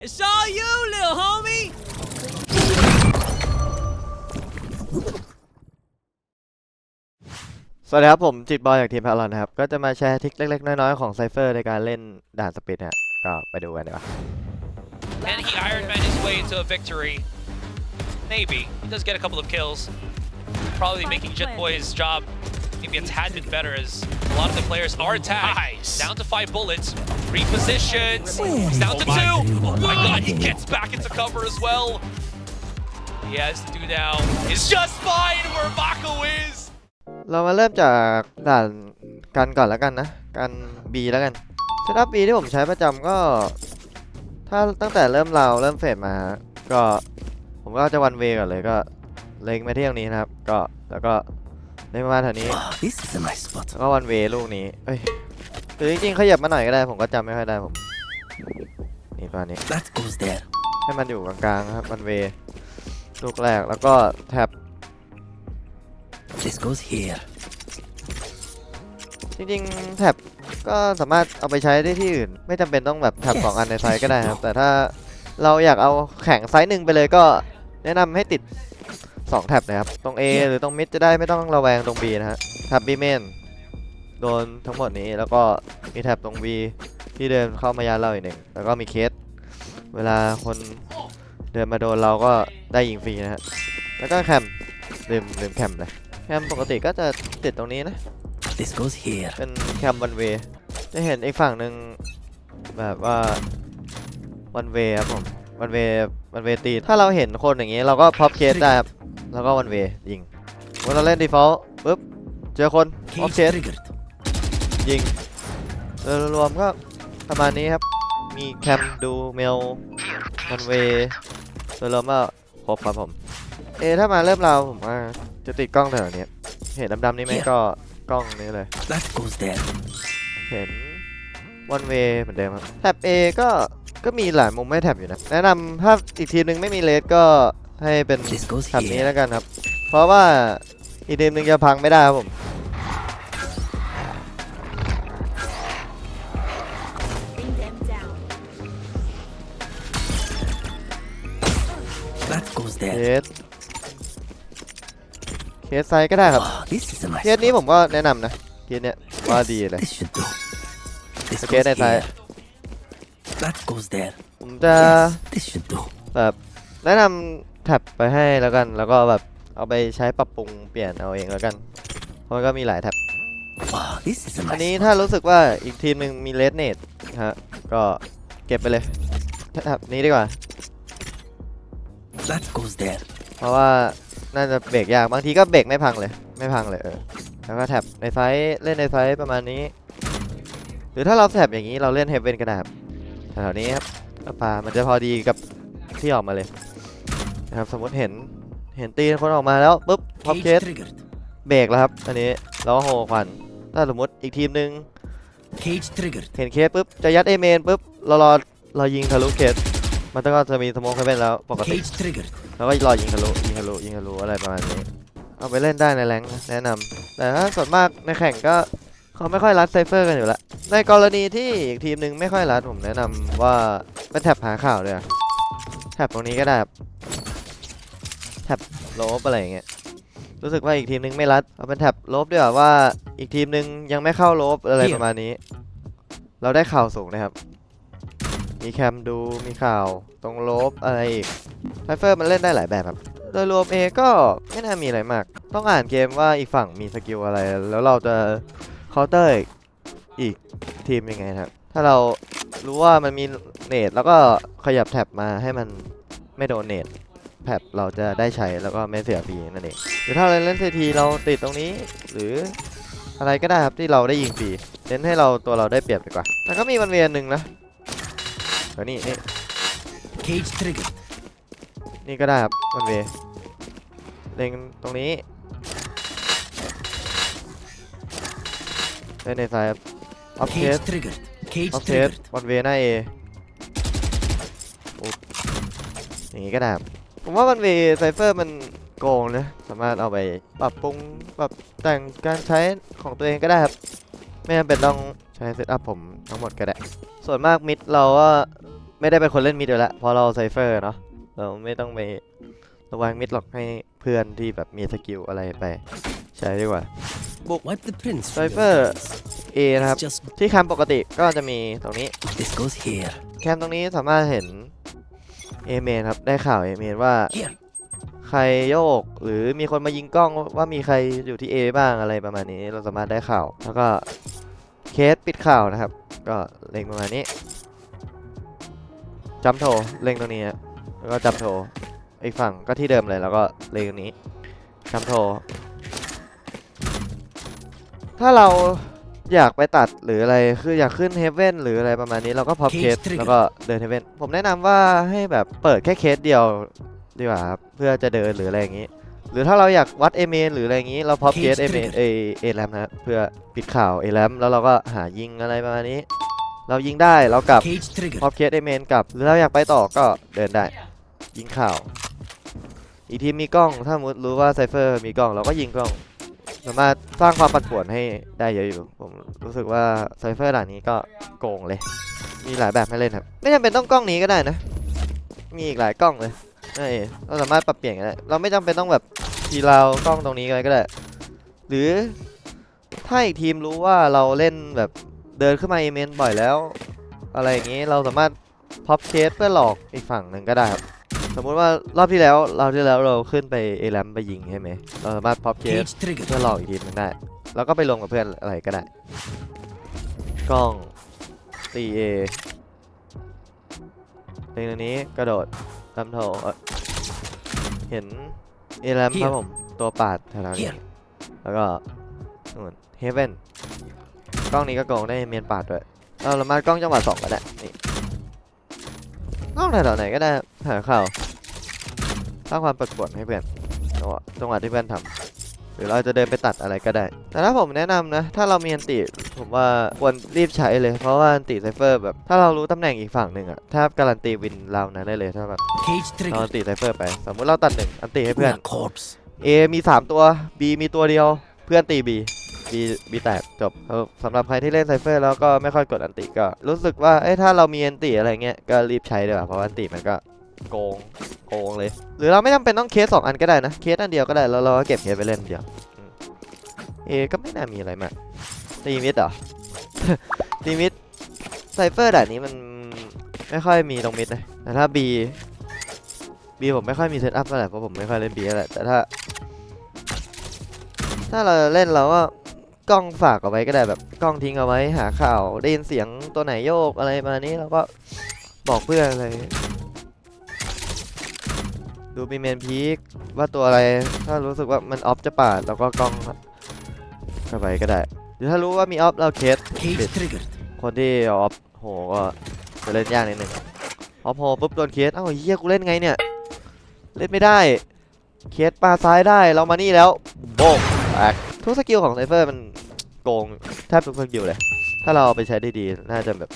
It's all you, little homie. สวัสดีครับผมจิตบอยจากทีมพาลอนนะครับก็จะมาแชร์ทริคเล็กๆน้อยๆของไซเฟอร์ในการเล่นด่านสปิดฮะก็ไปดูกันดีกว่า And he Iron Man his way into a victory. Maybe. He does get a couple of kills. Probably making Jet Boy's job maybe a tad bit better as a lot of the players are tagged. Nice. Down to 5 bullets. Repositions. He's down to 2. Oh my god, he gets back into cover as well. He has to do now. It's just fine where Mako is. เรามาเริ่มจากด่านกันก่อนแล้วกันนะกัน B แล้วกันเซตอัพ B ที่ผมใช้ประจำก็ถ้าตั้งแต่เริ่มเฟสมาก็ผมก็จะวันเวก่อนเลยก็เล็งไปที่ตรงนี้นะครับก็แล้วก็เล็งประมาณแถวนี้แล้วก็วันเวลูกนี้เอ้ยหรือจริงๆขยับมาหน่อยก็ได้ผมก็จำไม่ค่อยได้ผมนี่ประมาณนี้ให้มันอยู่กลางๆนะครับวันเวลูกแรกแล้วก็แท็บจริงๆแท็บก็สามารถเอาไปใช้ได้ที่อื่นไม่จำเป็นต้องแบบแท็บ2 อันในไซส์ก็ได้ครับแต่ถ้าเราอยากเอาแข่งไซส์1ไปเลยก็แนะนำให้ติด2แท็บนะครับตรง A หรือตรงมิดจะได้ไม่ต้องระแวงตรง B นะฮะแท็บ B เมนโดนทั้งหมดนี้แล้วก็มีแท็บตรง B ที่เดินเข้ามายัดเราอีกหนึ่งแล้วก็มีเคสเวลาคนเดินมาโดนเราก็ได้ยิงฟรีนะฮะแล้วก็แคมลืมแคมเลยแคมปกติก็จะติดตรงนี้นะเป็นแคมวันเวจะเห็นอีกฝั่งหนึ่งแบบว่าวันเวครับผมวันเวตีถ้าเราเห็นคนอย่างนี้เราก็พับเคสได้ครับแล้วก็วันเวยิงเมื่อเราเล่น default ปุ๊บเจอคนพับเคสยิงโดยรวมก็ประมาณนี้ครับมีแคมดูเมลวันเวโดยรวมก็ครบครับผมถ้ามาเริ่มเราผมว่าจะติดกล้องแถวนี้เห็นดำๆนี่ไหมก็กล้องนี้เลยเห็นวันเวเหมือนเดิมครับแท็บ A ก็มีหลายมุมให้แท็บอยู่นะแนะนำถ้าอีกทีมนึงไม่มีเลสก็ให้เป็นแท็บนี้แล้วกันครับเพราะว่าอีกทีมนึงจะพังไม่ได้ครับผมเคสไซส์ก็ได้ครับเคสนี้ผมก็แนะนำนะเคสเนี้ยว่าดีเลยเคสในไซส์ผมจะแบบแนะนำแท็บไปให้แล้วกันแล้วก็แบบเอาไปใช้ปรับปรุงเปลี่ยนเอาเองแล้วกันเพราะมันก็มีหลายแท็บอันนี้ถ้ารู้สึกว่าอีกทีมหนึ่งมีเลสเนตฮะก็เก็บไปเลยแท็บนี้ดีกว่าเพราะว่าน่าจะเบรกยากบางทีก็เบรกไม่พังเลยแล้วก็แท็บในไซส์เล่นในไซส์ประมาณนี้หรือถ้าเราแท็บอย่างนี้เราเล่นเฮฟเว่นก็ได้ครับแถวนี้ครับปลามันจะพอดีกับที่ออกมาเลยนะครับสมมติเห็นตีนคนออกมาแล้วปุ๊บพอปเคสเบรกแล้วครับอันนี้เราก็โหควันถ้าสมมติอีกทีมนึงเห็นเคสปุ๊บจะยัดเอเมนปุ๊บเรายิงทะลุเคสมันก็จะมีสโมคเฮฟเว่นแล้วปกติแล้วก็รอยิงทะลุอะไรประมาณนี้เอาไปเล่นได้ในแรงแนะนำแต่ถ้าส่วนมากในแข่งก็เขาไม่ค่อยรัดไซเฟอร์กันอยู่แล้วในกรณีที่อีกทีมหนึ่งไม่ค่อยรัดผมแนะนำว่าเป็นแท็บหาข่าวเลยแท็บตรงนี้ก็ได้แท็บลบอะไรอย่างเงี้ยรู้สึกว่าอีกทีมหนึ่งไม่รัดเอาเป็นแท็บลบด้วยว่าอีกทีมหนึ่งยังไม่เข้าลบอะไรประมาณนี้เราได้ข่าวสูงนะครับมีแคมดูมีข่าวตรงลบอะไรอีกไซเฟอร์มันเล่นได้หลายแบบครับโดยรวมก็ไม่น่ามีอะไรมากต้องอ่านเกมว่าอีกฝั่งมีสกิลอะไรแล้วเราจะเคาน์เตอร์อีกทีมยังไงครับถ้าเรารู้ว่ามันมีเนตแล้วก็ขยับแท็บมาให้มันไม่โดนเนตแท็บเราจะได้ใช้แล้วก็ไม่เสียฟรีนั่นเองหรือถ้าเราเล่นเซทีเราติดตรงนี้หรืออะไรก็ได้ครับที่เราได้ยิงฟรีเน้นให้ตัวเราได้เปรียบดีกว่าแล้วก็มีวันเวียนหนึ่งนะนี่ก็ได้ครับวันเวเล็งตรงนี้ในไซด์ออฟเคสวันเวหน้า A อย่างนี้ก็ได้ผมว่าวันเวไซเฟอร์มันโกงนะสามารถเอาไปปรับปรุงปรับแต่งการใช้ของตัวเองก็ได้ครับไม่จำเป็นต้องใช้เซตอัพผมทั้งหมดก็ได้ส่วนมากมิดเราก็ ไม่ได้เป็นคนเล่นมิดอยู่แล้วเพราะเราไซเฟอร์เนาะเราไม่ต้องไประวังมิดหรอกให้เพื่อนที่แบบมีสกิลอะไรไปใช้ดีกว่า Wipe the prints from your Cypher A นะครับ Just ที่แคมป์ปกติก็จะมีตรงนี้ this goes here. แคมป์ตรงนี้สามารถเห็น A เมนครับได้ข่าว A เมนว่า Here. ใครโยกหรือมีคนมายิงกล้องว่ามีใครอยู่ที่ A บ้างอะไรประมาณนี้เราสามารถได้ข่าวแล้วก็เคสปิดข่าวนะครับก็เล็งประมาณนี้จัมโทเล็งตรงนี้ฮะแล้วก็จัมโทอีกฝั่งก็ที่เดิมเลยแล้วก็เล็งตรงนี้จัมโทถ้าเราอยากไปตัดหรืออะไรคืออยากขึ้นเฮเว่นหรืออะไรประมาณนี้เราก็พับเคสแล้วก็เดินเฮเว่นผมแนะนำว่าให้แบบเปิดแค่เคสเดียวดีกว่าครับเพื่อจะเดินหรืออะไรอย่างนี้หรือถ้าเราอยากวัดเอเมนหรืออะไรอย่างนี้เราพับเคสเอเมนเอแรมนะเพื่อปิดข่าวเอแรมแล้วเราก็หายิงอะไรประมาณนี้เรายิงได้เรากลับ Cage trigger. พับเคสเอเมนกลับหรือเราอยากไปต่อก็เดินได้ยิงข่าวอีกทีมมีกล้องถ้ามุดรู้ว่าไซเฟอร์มีกล้องเราก็ยิงกล้องสามารถสร้างความปั่นป่วนให้ได้เยอะอยู่ผมรู้สึกว่าไซเฟอร์ด่านนี้ก็โกงเลยมีหลายแบบให้เล่นครับไม่จำเป็นต้องกล้องนี้ก็ได้นะมีอีกหลายกล้องเลยเราสามารถปรับเปลี่ยนกันได้เราไม่จำเป็นต้องแบบทีเรากล้องตรงนี้ก็ได้หรือถ้าอีกทีมรู้ว่าเราเล่นแบบเดินขึ้นมาเอเมนบ่อยแล้วอะไรอย่างนี้เราสามารถพับเคสเพื่อหลอกอีกฝั่งหนึ่งก็ได้ครับสมมุติว่ารอบที่แล้วเราขึ้นไปเอแรมไปยิงใช่ไหมเราสามารถพับเคส Cage trigger. เพื่อหลอกอีกทีนึงได้แล้วก็ไปรวมกับเพื่อนอะไรก็ได้กล้องตีเอในตรงนี้กระโดดทำโถเห็นเอแรมครับผมตัวปาดแถวๆนี้แล้วก็นู่นเฮเว่นกล้องนี้ก็โกงได้เมียนปาดด้วยเราสามารถกล้องจังหวะ2ก็ได้นี่กล้องแถวๆไหนก็ได้หาข่าวสร้างความปั่นป่วนให้เพื่อนจังหวะที่เพื่อนทำหรือเราจะเดินไปตัดอะไรก็ได้แต่ถ้าผมแนะนำนะถ้าเรามีอันติผมว่าควรรีบใช้เลยเพราะว่าอันติไซเฟอร์แบบถ้าเรารู้ตำแหน่งอีกฝั่งหนึ่งอะถ้าการันตีวินเรานั้นได้เลยถ้าแบบ Cage เรา trigger. อันติไซเฟอร์ไปสมมุติเราตัด1อันติให้เพื่อน A corpse. A มี3ตัว B มีตัวเดียวเพื่อนตี B แตกจบสำหรับใครที่เล่นไซเฟอร์แล้วก็ไม่ค่อยกดอันติก็รู้สึกว่าถ้าเรามีอันติอะไรเงี้ยก็รีบใช้ดีกว่าเพราะอันติมันก็โกงเลยหรือเราไม่จำเป็นต้องเคส2อันก็ได้นะเคสอันเดียวก็ได้แล้วเราก็เก็บเคสไปเล่นเดียวA ก็ไม่น่ามีอะไรมากตีมิดเหรอ ตีมิดไซเฟอร์ด่านนี้มันไม่ค่อยมีตรงมิดนะแต่ถ้า B ผมไม่ค่อยมีเซตอัพเท่าไหร่เพราะผมไม่ค่อยเล่น B เท่าไหร่แต่ถ้าเราเล่นเราก็กล้องฝากเอาไว้ก็ได้แบบกล้องทิ้งเอาไว้หาข่าวได้ยินเสียงตัวไหนโยกอะไรมานี้เราก็บอกเพื่อนอะไรดูมีเมนพีคว่าตัวอะไรถ้ารู้สึกว่ามันออฟจะปาดเราก็กล้องเข้าไปก็ได้หรือถ้ารู้ว่ามีออฟเราเคส Cage triggered. คนที่ออฟโหก็จะเล่นยากนิดนึงออฟโหปุ๊บโดนเคสเอ้าเฮียกูเล่นไงเนี่ยเล่นไม่ได้เคสปาซ้ายได้เรามานี่แล้วโบกทุกสกิลของไซเฟอร์มันโกงแทบทุกสกิลเลยถ้าเราเอาไปใช้ได้ดีน่าจะแบบ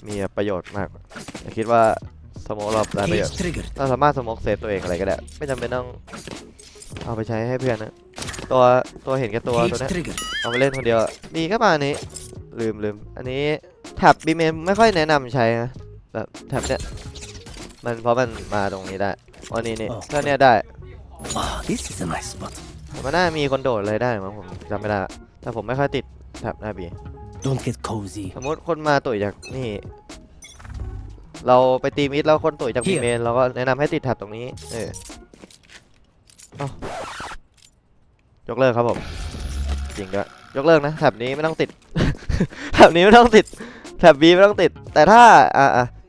มีประโยชน์มากคิดว่าสโมกเราได้ประโยช Cage น์ triggered. เราสามารถสโมกเซฟตัวเองอะไรก็ได้ไม่จำเป็นต้องเอาไปใช้ให้เพื่อนนะตัวเห็นแก่ตัว Cage ตัวนี้ trigger. เอาไปเล่นคนเดียวมีก็มาอันนี้ลืมอันนี้แท็บบีเมนไม่ค่อยแนะนำใช้นะแบบแท็บเนี่ยมันเพราะมันมาตรงนี้ได้อันนี้ถ้าเนี่ยได้ Wow, this is a nice spot. มันน่ามีคนโดดอะไรได้มั้งผมจำไม่ได้แต่ผมไม่ค่อยติดแท็บหน้าบี Don't get cozy. สมมติคนมาตุ๋ยจากนี่เราไปตีมิดแล้วคนตุ๋ยจากบีเมนเราก็แนะนำให้ติดแท็บตรงนี้ยกเลิกครับผมจริงด้วยยกเลิกนะแท็บนี้ไม่ต้องติด แท็บนี้ไม่ต้องติดแท็บ B ไม่ต้องติดแต่ถ้า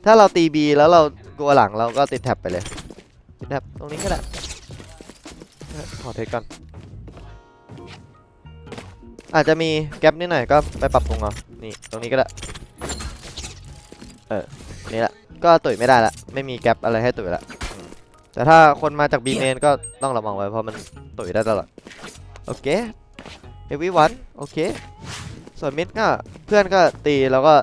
ถ้าเราตี B แล้วเรากลัวหลังเราก็ติดแท็บไปเลยติดแท็บตรงนี้ก็ได้ขอเทคก่อนอาจจะมีแก๊ปนิดหน่อยก็ไปปรับปรุงเอานี่ตรงนี้ก็ได้นี่แหละก็ตุ๋ยไม่ได้ละไม่มีแก๊ปอะไรให้ตุ๋ยละแต่ถ้าคนมาจาก B เมนก็ต้องระวังไว้เพราะมันตุ๋ยได้ตลอดโอเคeveryone โอเคส่วนมิดก็เพื่อนก็ตีแล้วก็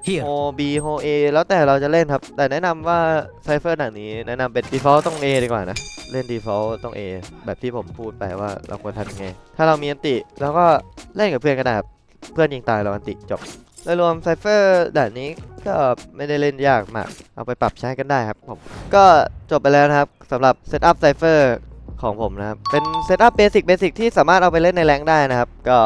Here. โฮ B โฮ A แล้วแต่เราจะเล่นครับแต่แนะนำว่าไซเฟอร์หนังนี้แนะนำเป็น default ต้อง A ดีกว่านะเล่น default ต้อง A แบบที่ผมพูดไปว่าเราควรทำยังไงถ้าเรามีอันติแล้วก็เล่นกับเพื่อนก็ได้ครับเพื่อนยิงตายเราอันติจบโดยรวมไซเฟอร์ด่านนี้ ก็ไม่ได้เล่นยากมากเอาไปปรับใช้กันได้ครับผมก็จบไปแล้วนะครับสำหรับเซตอัพไซเฟอร์ของผมนะครับเป็นเซตอัพเบสิกที่สามารถเอาไปเล่นในแรงค์ได้นะครับก็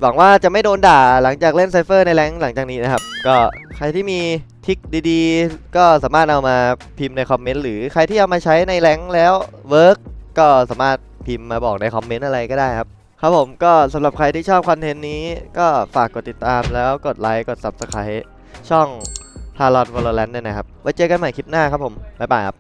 หวังว่าจะไม่โดนด่าหลังจากเล่นไซเฟอร์ในแรงค์หลังจากนี้นะครับก็ใครที่มีทริคดีๆก็สามารถเอามาพิมพ์ในคอมเมนต์หรือใครที่เอามาใช้ในแรงค์แล้วเวิร์กก็สามารถพิมพ์มาบอกในคอมเมนต์อะไรก็ได้ครับครับผมก็สำหรับใครที่ชอบคอนเทนต์นี้ก็ฝากกดติดตามแล้วกดไลค์กด Subscribe ช่อง Talon Valorant ด้วยนะครับไว้เจอกันใหม่คลิปหน้าครับผมบ๊ายบายครับ